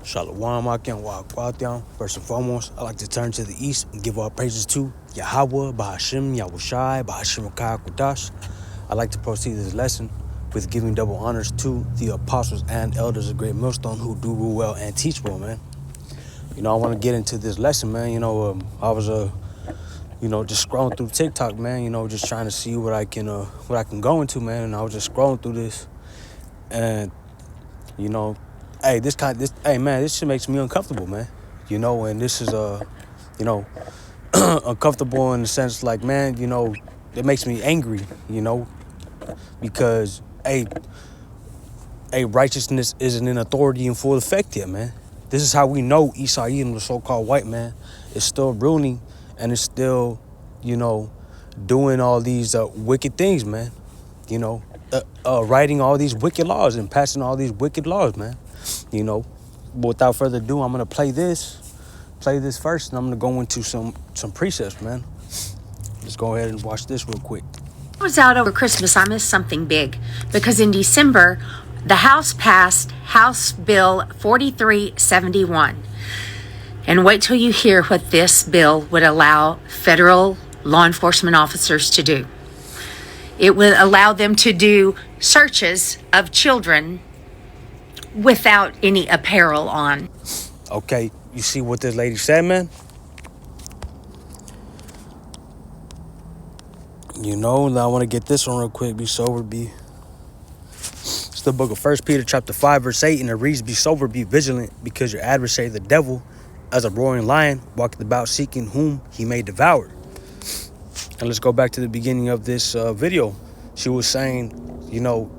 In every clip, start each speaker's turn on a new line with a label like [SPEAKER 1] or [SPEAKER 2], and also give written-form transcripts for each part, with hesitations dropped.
[SPEAKER 1] Shalom Akim Wa'akwathiam. First and foremost, I'd like to turn to the east and give all praises to Yahweh, Bahashim, Yahushai, Bahashim Qudash. I'd like to proceed this lesson with giving double honors to the apostles and elders of Great Millstone who do rule well and teach well, man. I want to get into this lesson, man. I was just scrolling through TikTok, man. Just trying to see what I can go into, man. And I was just scrolling through this, and this shit makes me uncomfortable, man. And this is uncomfortable in the sense like, man, it makes me angry, because righteousness isn't in authority in full effect yet, man. This is how we know Esau Edom, the so-called white man, is still ruling and is still, doing all these wicked things, man. Writing all these wicked laws and passing all these wicked laws, man. But without further ado, I'm gonna play this first, and I'm gonna go into some precepts, man. Let's go ahead and watch this real quick.
[SPEAKER 2] I was out over Christmas. I missed something big because in December, the House passed House Bill 4371. And wait till you hear what this bill would allow federal law enforcement officers to do. It would allow them to do searches of children without any apparel on.
[SPEAKER 1] Okay, you see what this lady said, man? Now I want to get this one real quick. Be sober, It's the book of 1 Peter chapter 5, verse 8, and it reads, "Be sober, be vigilant, because your adversary, the devil, as a roaring lion, walketh about seeking whom he may devour." And let's go back to the beginning of this video. She was saying,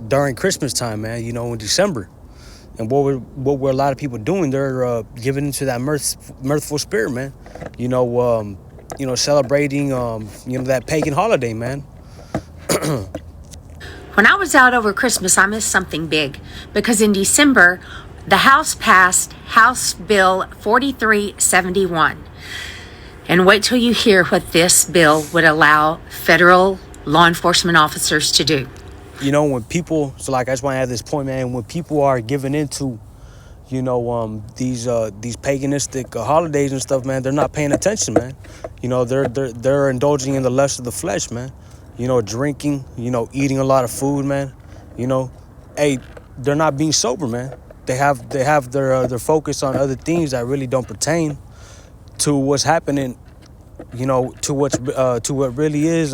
[SPEAKER 1] during Christmas time, man, in December. And what were a lot of people doing? They're giving into that mirthful spirit, man. Celebrating, that pagan holiday, man.
[SPEAKER 2] When I was out over Christmas, I missed something big because in December, the House passed House Bill 4371. And wait till you hear what this bill would allow federal law enforcement officers to do.
[SPEAKER 1] When people, I just want to add this point, man, when people are giving into, these paganistic holidays and stuff, man, they're not paying attention, man. They're indulging in the lust of the flesh, man. Drinking, eating a lot of food, man. They're not being sober, man. They have their focus on other things that really don't pertain to what's happening, to what really is,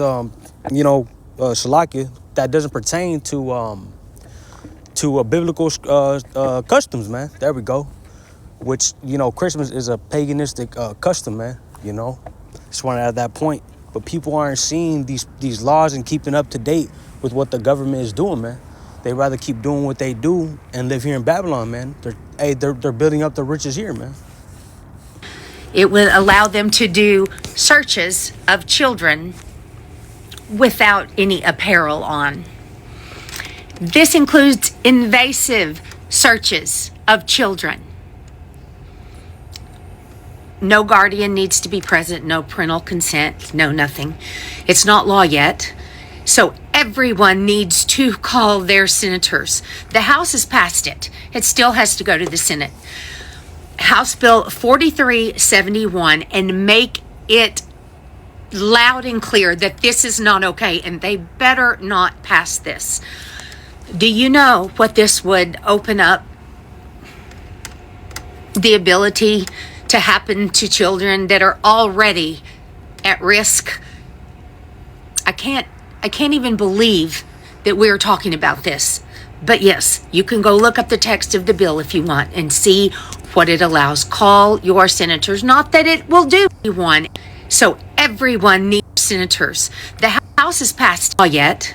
[SPEAKER 1] Shalakia, that doesn't pertain to biblical customs, man. There we go. Which, Christmas is a paganistic custom, man. Just want to add that point. But people aren't seeing these laws and keeping up to date with what the government is doing, man. They rather keep doing what they do and live here in Babylon, man. They're building up the riches here, man.
[SPEAKER 2] It would allow them to do searches of children without any apparel on. This includes invasive searches of children. No guardian needs to be present, no parental consent, no nothing. It's not law yet. So everyone needs to call their senators. The House has passed it. It still has to go to the Senate. House Bill 4371, and make it loud and clear that this is not okay, and they better not pass this. Do you know what this would open up the ability to happen to children that are already at risk? I can't even believe that we're talking about this. But yes, you can go look up the text of the bill if you want and see what it allows. Call your senators. Not that it will do one. So everyone needs senators. The House has passed law yet.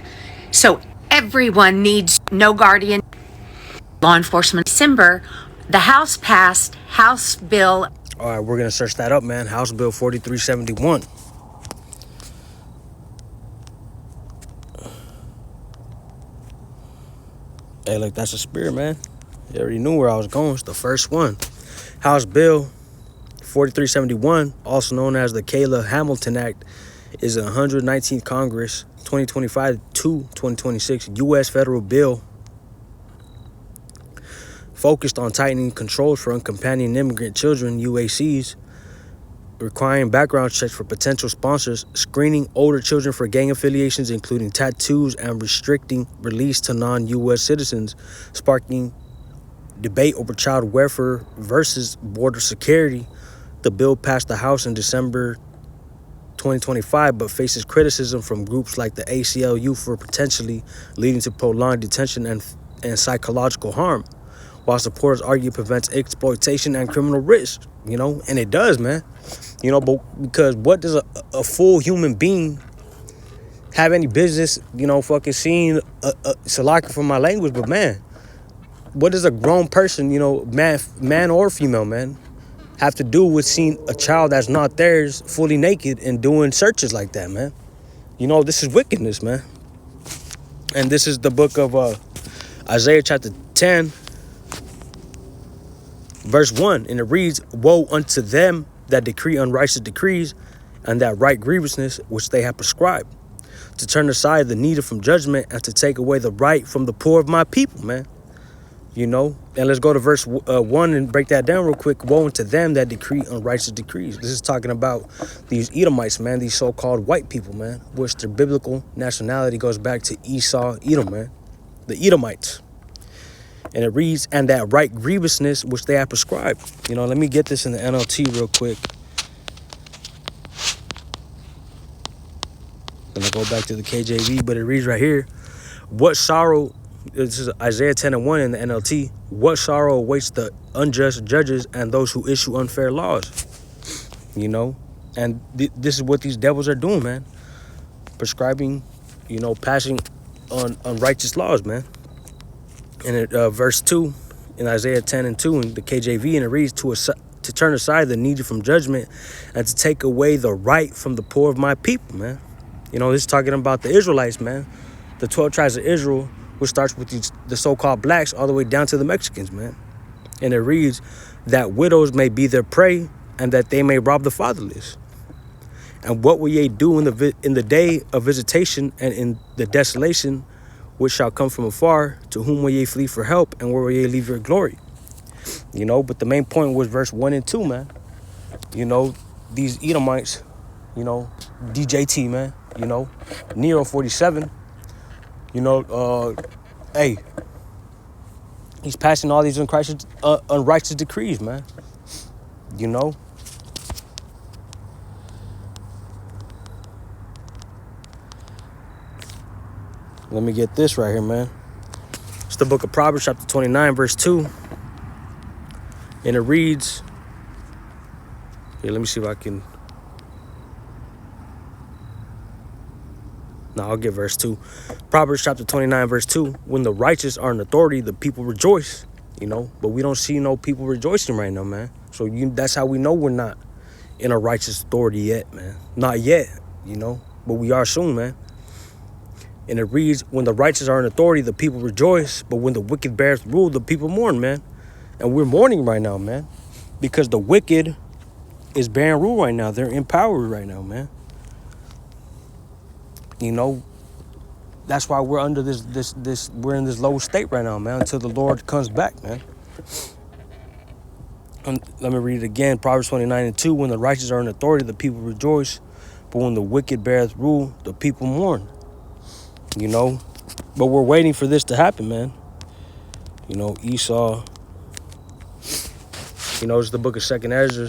[SPEAKER 2] So everyone needs no guardian. Law enforcement. December, the House passed House Bill.
[SPEAKER 1] All right, we're going to search that up, man. House Bill 4371. Hey, look, that's a spirit, man. You already knew where I was going. It's the first one. House Bill 4371, also known as the Caleb Hamilton Act, is the 119th Congress, 2025 to 2026 U.S. federal bill focused on tightening controls for unaccompanied immigrant children, UACs, requiring background checks for potential sponsors, screening older children for gang affiliations, including tattoos, and restricting release to non-U.S. citizens, sparking debate over child welfare versus border security. The bill passed the House in December 2025, but faces criticism from groups like the ACLU for potentially leading to prolonged detention and psychological harm, while supporters argue it prevents exploitation and criminal risk, and it does, man. But because what does a full human being have any business, fucking seeing, Salaka for my language, but man, what does a grown person, man or female, man, have to do with seeing a child that's not theirs fully naked and doing searches like that, man? This is wickedness, man. And this is the book of Isaiah chapter 10, verse 1. And it reads, "Woe unto them that decree unrighteous decrees and that write grievousness which they have prescribed, to turn aside the needy from judgment and to take away the right from the poor of my people," man. And let's go to verse 1 and break that down real quick. "Woe unto them that decree unrighteous decrees." This is talking about these Edomites, man, these so-called white people, man, which their biblical nationality goes back to Esau, Edom, man, the Edomites. And it reads, "And that right grievousness which they have prescribed." Let me get this in the NLT real quick. Then I go back to the KJV, but it reads right here, "What sorrow," this is Isaiah 10:1 in the NLT, "what sorrow awaits the unjust judges and those who issue unfair laws." And this is what these devils are doing, man. Prescribing, passing on unrighteous laws, man. And verse 2 in Isaiah 10:2 in the KJV, and it reads, to turn aside the needy from judgment and to take away the right from the poor of my people, man. This is talking about the Israelites, man. The 12 tribes of Israel, which starts with the so-called blacks all the way down to the Mexicans, man. And it reads, "That widows may be their prey and that they may rob the fatherless. And what will ye do in the day of visitation and in the desolation which shall come from afar? To whom will ye flee for help, and where will ye leave your glory?" But the main point was verse 1 and 2, man. These Edomites, DJT, man, Nero 47, hey, he's passing all these unrighteous decrees, man. Let me get this right here, man. It's the book of Proverbs, chapter 29, verse 2. And it reads, here, let me see if I can. No, I'll get verse 2. Proverbs chapter 29, verse 2. "When the righteous are in authority, the people rejoice." But we don't see no people rejoicing right now, man. So that's how we know we're not in a righteous authority yet, man. Not yet, but we are soon, man. And it reads, "When the righteous are in authority, the people rejoice. But when the wicked beareth rule, the people mourn," man. And we're mourning right now, man. Because the wicked is bearing rule right now. They're in power right now, man. That's why we're under we're in this low state right now, man, until the Lord comes back, man. And let me read it again. Proverbs 29:2. "When the righteous are in authority, the people rejoice. But when the wicked beareth rule, the people mourn." But we're waiting for this to happen, man. Esau. It's the book of 2nd Ezra,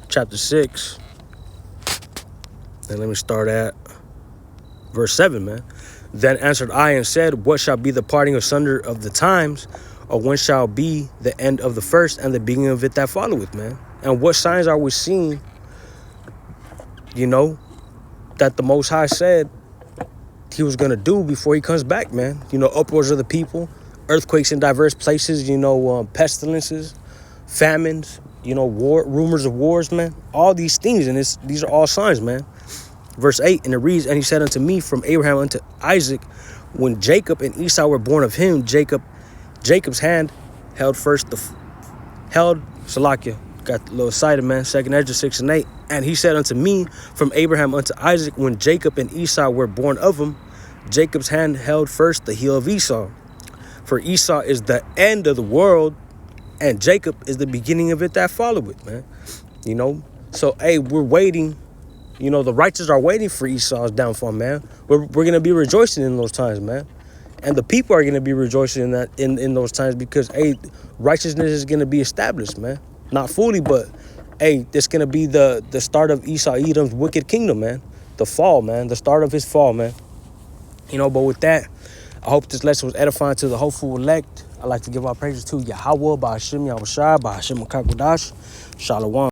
[SPEAKER 1] chapter 6. And let me start at verse 7, man. "Then answered I and said, What shall be the parting asunder of the times? Or when shall be the end of the first and the beginning of it that followeth, man? And what signs are we seeing, that the Most High said he was going to do before he comes back, man? Upwards of the people, earthquakes in diverse places, pestilences, famines, war, rumors of wars, man. All these things, and these are all signs, man. Verse 8, and it reads, "And he said unto me, from Abraham unto Isaac, when Jacob and Esau were born of him, Jacob's hand held Salakia." Got a little excited, man. 2nd Ezra 6 and 8. "And he said unto me, from Abraham unto Isaac, when Jacob and Esau were born of him, Jacob's hand held first the heel of Esau. For Esau is the end of the world, And Jacob is the beginning of it that follow it, man. So, hey, we're waiting. The righteous are waiting for Esau's downfall, man. We're going to be rejoicing in those times, man. And the people are going to be rejoicing in that in those times because, hey, righteousness is going to be established, man. Not fully, but, hey, this going to be the start of Esau Edom's wicked kingdom, man. The fall, man. The start of his fall, man. But with that, I hope this lesson was edifying to the hopeful elect. I'd like to give our praises to Yahweh, by Hashem Yahushua, by Hashem Makakwadash. Shalom.